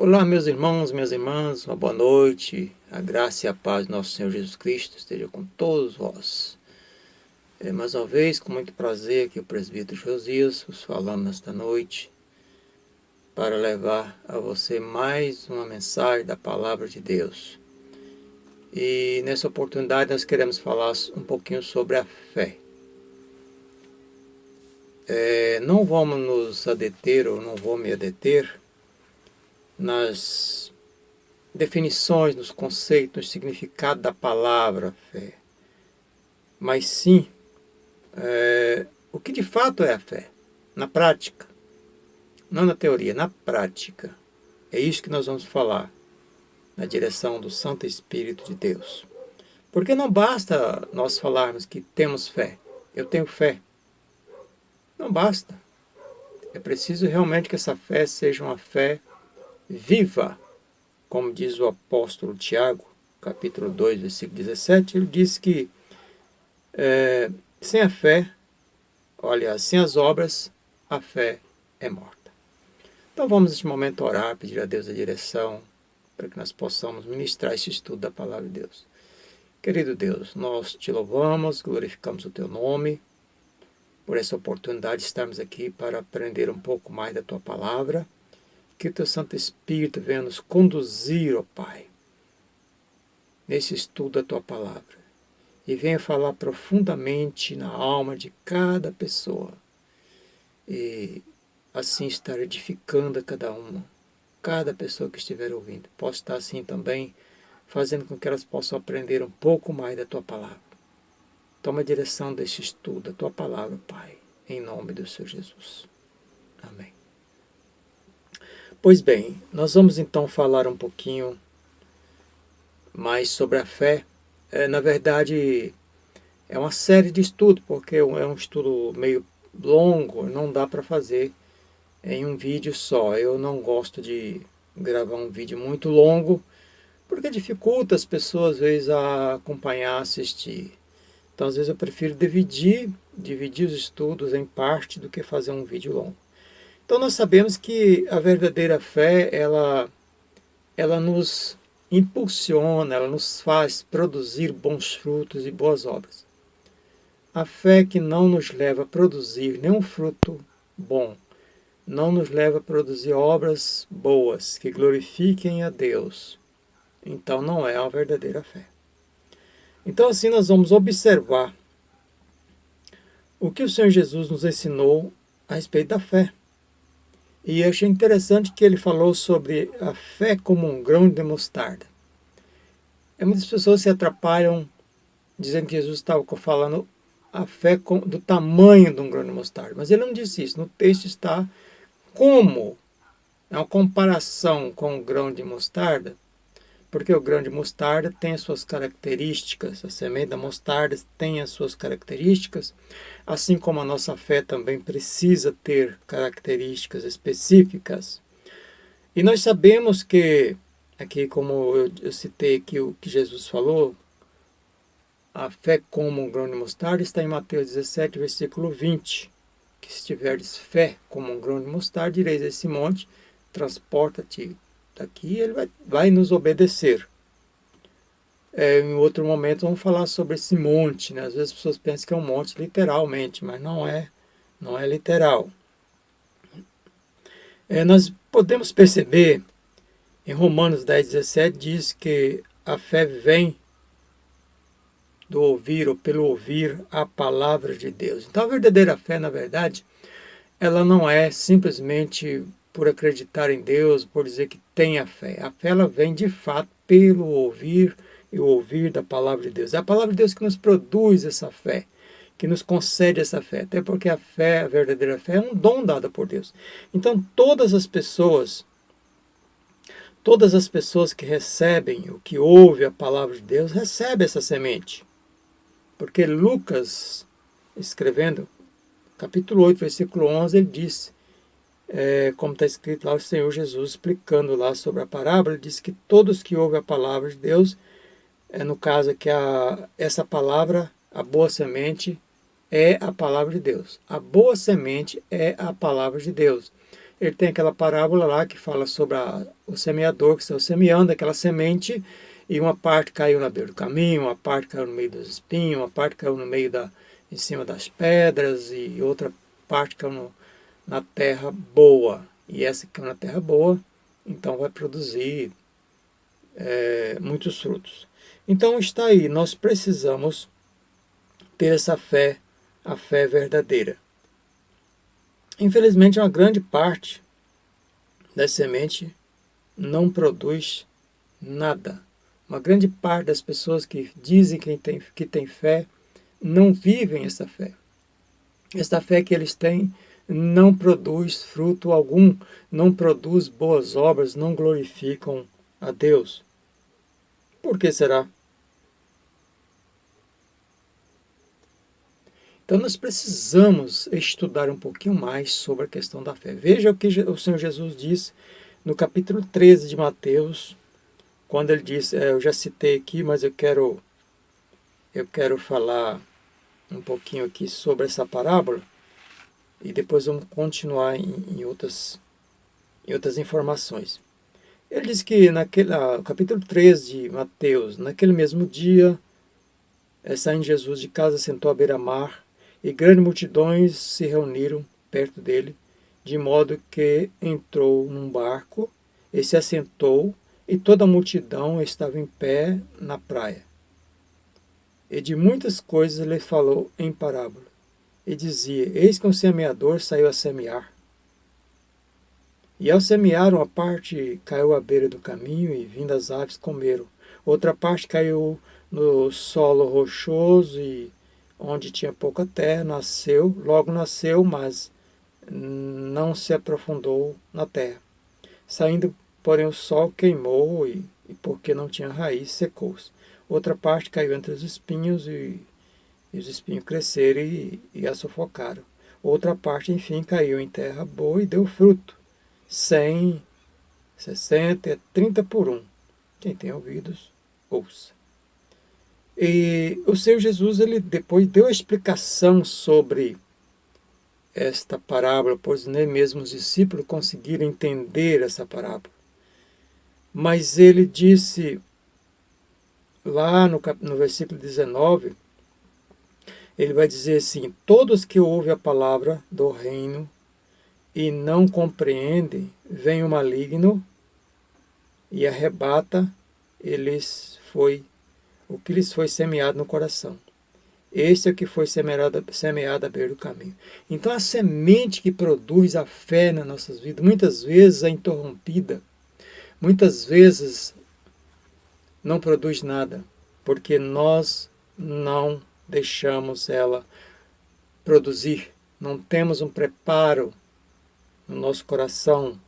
Olá, meus irmãos, minhas irmãs, uma boa noite. A graça e a paz do nosso Senhor Jesus Cristo esteja com todos vós. Mais uma vez, com muito prazer, aqui o presbítero Josias, vos falando nesta noite, para levar a você mais uma mensagem da Palavra de Deus. E nessa oportunidade nós queremos falar um pouquinho sobre a fé. Não vamos nos adeter, ou não vou me adeter, nas definições, nos conceitos, no significado da palavra fé, mas sim o que de fato é a fé, na prática, não na teoria, na prática. É isso que nós vamos falar, na direção do Santo Espírito de Deus. Porque não basta nós falarmos que temos fé, eu tenho fé. Não basta. É preciso realmente que essa fé seja uma fé viva, como diz o apóstolo Tiago, capítulo 2, versículo 17, ele diz que sem a fé, sem as obras, a fé é morta. Então vamos neste momento orar, pedir a Deus a direção, para que nós possamos ministrar esse estudo da Palavra de Deus. Querido Deus, nós te louvamos, glorificamos o teu nome, por essa oportunidade de estarmos aqui para aprender um pouco mais da tua Palavra, que o teu Santo Espírito venha nos conduzir, ó Pai, nesse estudo da tua Palavra, e venha falar profundamente na alma de cada pessoa, e assim estar edificando a cada pessoa que estiver ouvindo. Posso estar assim também, fazendo com que elas possam aprender um pouco mais da tua palavra. Toma a direção deste estudo, da tua palavra, Pai, em nome do Senhor Jesus. Amém. Pois bem, nós vamos então falar um pouquinho mais sobre a fé. Na verdade, é uma série de estudos, porque é um estudo meio longo, não dá para fazer em um vídeo só. Eu não gosto de gravar um vídeo muito longo, porque dificulta as pessoas, às vezes, a acompanhar, assistir. Então, às vezes, eu prefiro dividir os estudos em parte do que fazer um vídeo longo. Então, nós sabemos que a verdadeira fé, ela nos impulsiona, ela nos faz produzir bons frutos e boas obras. A fé que não nos leva a produzir nenhum fruto bom, não nos leva a produzir obras boas que glorifiquem a Deus, então não é a verdadeira fé. Então assim nós vamos observar o que o Senhor Jesus nos ensinou a respeito da fé. E eu achei interessante que ele falou sobre a fé como um grão de mostarda. Muitas pessoas se atrapalham dizendo que Jesus estava falando a fé do tamanho de um grão de mostarda. Mas ele não disse isso. No texto está como é uma comparação com o grão de mostarda, porque o grão de mostarda tem as suas características, a semente da mostarda tem as suas características, assim como a nossa fé também precisa ter características específicas. E nós sabemos que, aqui como eu citei aqui o que Jesus falou, a fé como um grão de mostarda está em Mateus 17, versículo 20, que se tiveres fé como um grão de mostarda, direis a esse monte, transporta-te daqui e ele vai nos obedecer. Em outro momento vamos falar sobre esse monte, né? Às vezes as pessoas pensam que é um monte literalmente, mas não é literal. Nós podemos perceber, em Romanos 10, 17, diz que a fé vem do ouvir ou pelo ouvir a palavra de Deus. Então a verdadeira fé, na verdade, ela não é simplesmente por acreditar em Deus, por dizer que tem a fé. A fé ela vem de fato pelo ouvir e o ouvir da palavra de Deus. É a palavra de Deus que nos produz essa fé, que nos concede essa fé. Até porque a fé, a verdadeira fé, é um dom dado por Deus. Então todas as pessoas que recebem, o que ouve a palavra de Deus, recebem essa semente. Porque Lucas, escrevendo, capítulo 8, versículo 11, ele diz, como está escrito lá, o Senhor Jesus explicando lá sobre a parábola, ele diz que todos que ouvem a palavra de Deus, no caso que essa palavra, a boa semente, é a palavra de Deus. A boa semente é a palavra de Deus. ele tem aquela parábola lá que fala sobre o semeador que saiu semeando aquela semente, e uma parte caiu na beira do caminho, uma parte caiu no meio dos espinhos, uma parte caiu no meio em cima das pedras, e outra parte caiu na terra boa. E essa que caiu na terra boa, então vai produzir muitos frutos. Então está aí, nós precisamos ter essa fé, a fé verdadeira. Infelizmente, uma grande parte da semente não produz nada. Uma grande parte das pessoas que dizem que tem fé não vivem essa fé. Esta fé que eles têm não produz fruto algum, não produz boas obras, não glorificam a Deus. Por que será? Então nós precisamos estudar um pouquinho mais sobre a questão da fé. Veja o que o Senhor Jesus diz no capítulo 13 de Mateus, quando ele diz, eu já citei aqui, mas eu quero falar um pouquinho aqui sobre essa parábola, e depois vamos continuar em outras informações. Ele diz que no capítulo 13 de Mateus, naquele mesmo dia, saindo Jesus de casa, sentou à beira-mar, e grandes multidões se reuniram perto dele, de modo que entrou num barco e se assentou, e toda a multidão estava em pé na praia. E de muitas coisas lhe falou em parábola, e dizia, eis que um semeador saiu a semear. E ao semear, uma parte caiu à beira do caminho, e vindo as aves comeram. Outra parte caiu no solo rochoso, e onde tinha pouca terra, logo nasceu, mas não se aprofundou na terra. Saindo, porém, o sol queimou, e porque não tinha raiz, secou-se. Outra parte caiu entre os espinhos, e os espinhos cresceram e a sufocaram. Outra parte, enfim, caiu em terra boa e deu fruto, 100, 60, 30 por um. Quem tem ouvidos, ouça. E o Senhor Jesus, ele depois deu a explicação sobre esta parábola, pois nem mesmo os discípulos conseguiram entender essa parábola. Mas ele disse, lá no versículo 19, ele vai dizer assim, todos que ouvem a palavra do reino e não compreendem, vem o maligno e arrebata o que lhes foi semeado no coração. Este é o que foi semeado à beira do caminho. Então a semente que produz a fé nas nossas vidas, muitas vezes é interrompida, muitas vezes não produz nada, porque nós não deixamos ela produzir, não temos um preparo no nosso coração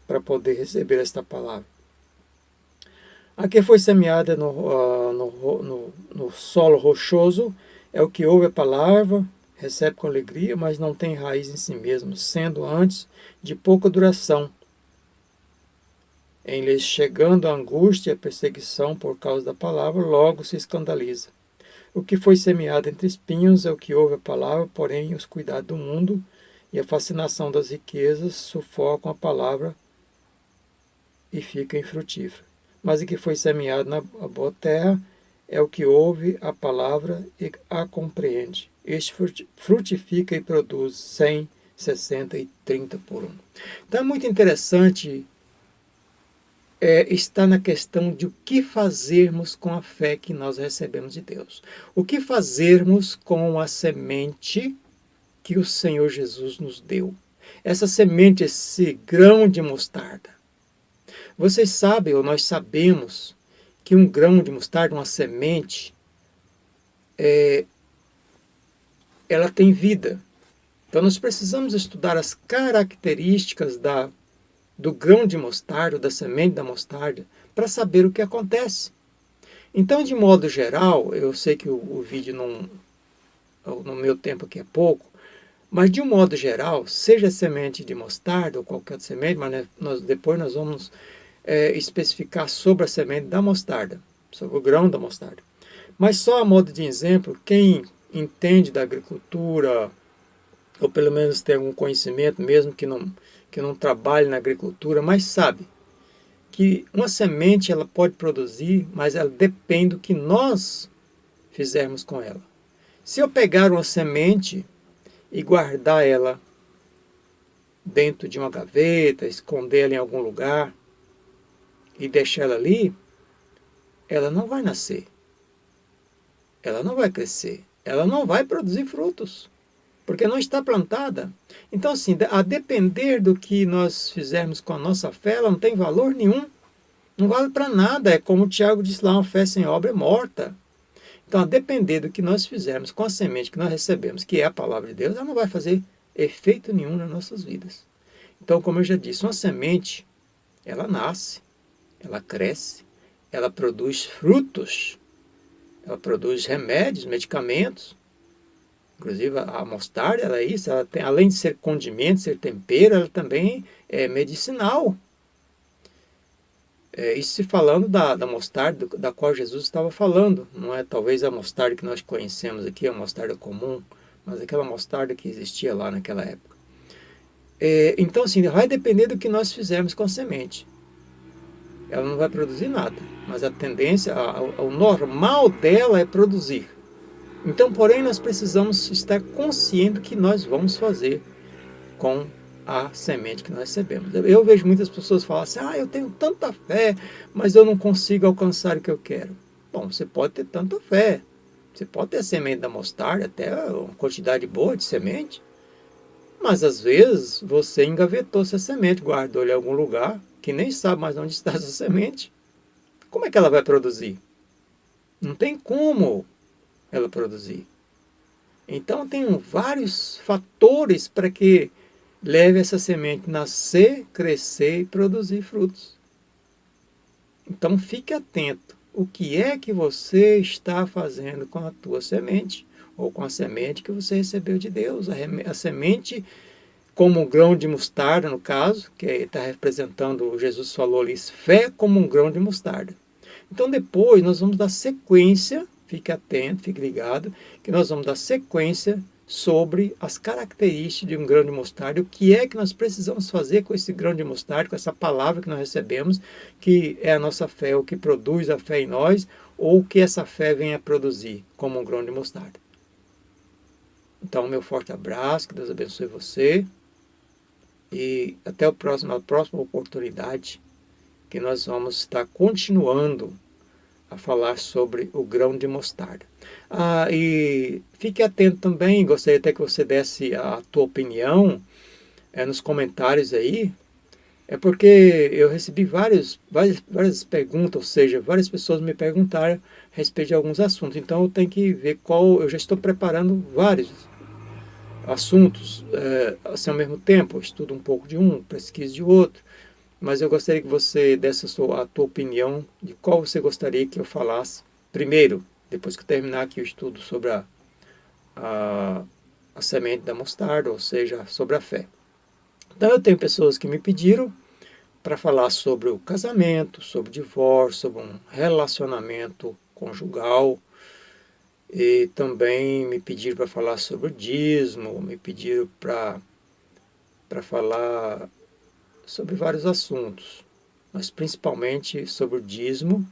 para poder receber esta palavra. A que foi semeada no solo rochoso é o que ouve a palavra, recebe com alegria, mas não tem raiz em si mesmo, sendo antes de pouca duração. Em lhes chegando a angústia e a perseguição por causa da palavra, logo se escandaliza. O que foi semeado entre espinhos é o que ouve a palavra, porém os cuidados do mundo e a fascinação das riquezas sufocam a palavra e fica infrutífera. Mas o que foi semeado na boa terra é o que ouve a palavra e a compreende. Este frutifica e produz 100, 60 e 30 por um. Então é muito interessante está na questão de o que fazermos com a fé que nós recebemos de Deus. O que fazermos com a semente que o Senhor Jesus nos deu. Essa semente, esse grão de mostarda. Vocês sabem, ou nós sabemos, que um grão de mostarda, uma semente, ela tem vida. Então nós precisamos estudar as características do grão de mostarda, da semente da mostarda, para saber o que acontece. Então, de modo geral, eu sei que o vídeo no meu tempo aqui é pouco, mas de um modo geral, seja semente de mostarda ou qualquer outra semente, mas depois nós vamos especificar sobre a semente da mostarda, sobre o grão da mostarda. Mas só a modo de exemplo, quem entende da agricultura, ou pelo menos tem algum conhecimento, mesmo que que não trabalha na agricultura, mas sabe que uma semente ela pode produzir, mas ela depende do que nós fizermos com ela. Se eu pegar uma semente e guardar ela dentro de uma gaveta, esconder ela em algum lugar e deixar ela ali, ela não vai nascer, ela não vai crescer, ela não vai produzir frutos, porque não está plantada. Então, assim, a depender do que nós fizermos com a nossa fé, ela não tem valor nenhum, não vale para nada. É como o Tiago disse lá, uma fé sem obra é morta. Então, a depender do que nós fizermos com a semente que nós recebemos, que é a palavra de Deus, ela não vai fazer efeito nenhum nas nossas vidas. Então, como eu já disse, uma semente, ela nasce, ela cresce, ela produz frutos, ela produz remédios, medicamentos. Inclusive, a mostarda, ela é isso, ela tem, além de ser condimento, ser tempero, ela também é medicinal. Isso se falando da mostarda da qual Jesus estava falando. Não é talvez a mostarda que nós conhecemos aqui, a mostarda comum, mas aquela mostarda que existia lá naquela época. Então, assim, vai depender do que nós fizermos com a semente. Ela não vai produzir nada, mas a tendência, o normal dela é produzir. Então, porém, nós precisamos estar conscientes do que nós vamos fazer com a semente que nós recebemos. Eu vejo muitas pessoas falar assim, eu tenho tanta fé, mas eu não consigo alcançar o que eu quero. Bom, você pode ter tanta fé, você pode ter a semente da mostarda, até uma quantidade boa de semente, mas às vezes você engavetou essa semente, guardou em algum lugar, que nem sabe mais onde está essa semente. Como é que ela vai produzir? Não tem como ela produzir. Então tem vários fatores para que leve essa semente a nascer, crescer e produzir frutos. Então fique atento. O que é que você está fazendo com a tua semente? Ou com a semente que você recebeu de Deus? A semente, como um grão de mostarda, no caso, que está representando, Jesus falou ali, fé como um grão de mostarda. Então depois nós vamos dar sequência, fique atento, fique ligado, que nós vamos dar sequência sobre as características de um grão de mostarda, o que é que nós precisamos fazer com esse grão de mostarda, com essa palavra que nós recebemos, que é a nossa fé, o que produz a fé em nós, ou o que essa fé vem a produzir como um grão de mostarda. Então, meu forte abraço, que Deus abençoe você, e até a próxima oportunidade, que nós vamos estar continuando a falar sobre o grão de mostarda. E fique atento também, gostaria até que você desse a tua opinião nos comentários aí, porque eu recebi várias perguntas, ou seja, várias pessoas me perguntaram a respeito de alguns assuntos, então eu tenho que ver eu já estou preparando vários assuntos, assim ao mesmo tempo, eu estudo um pouco de um, pesquiso de outro, mas eu gostaria que você desse a tua opinião de qual você gostaria que eu falasse primeiro, depois que eu terminar aqui o estudo sobre a semente da mostarda, ou seja, sobre a fé. Então eu tenho pessoas que me pediram para falar sobre o casamento, sobre o divórcio, sobre um relacionamento conjugal, e também me pediram para falar sobre o dízimo, me pediram para falar sobre vários assuntos, mas principalmente sobre o dízimo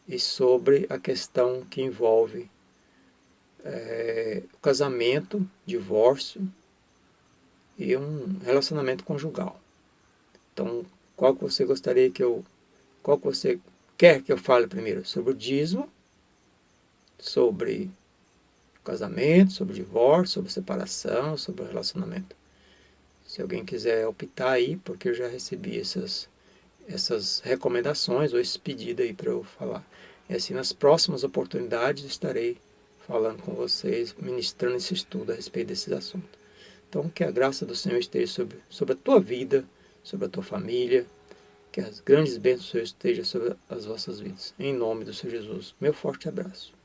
e sobre a questão que envolve o casamento, divórcio e um relacionamento conjugal. Então, qual que você quer que eu fale primeiro? Sobre o dízimo, sobre o casamento, sobre o divórcio, sobre a separação, sobre o relacionamento. Se alguém quiser optar aí, porque eu já recebi essas recomendações ou esse pedido aí para eu falar. E assim, nas próximas oportunidades estarei falando com vocês, ministrando esse estudo a respeito desses assuntos. Então, que a graça do Senhor esteja sobre a tua vida, sobre a tua família, que as grandes bênçãos do Senhor estejam sobre as vossas vidas. Em nome do Senhor Jesus. Meu forte abraço.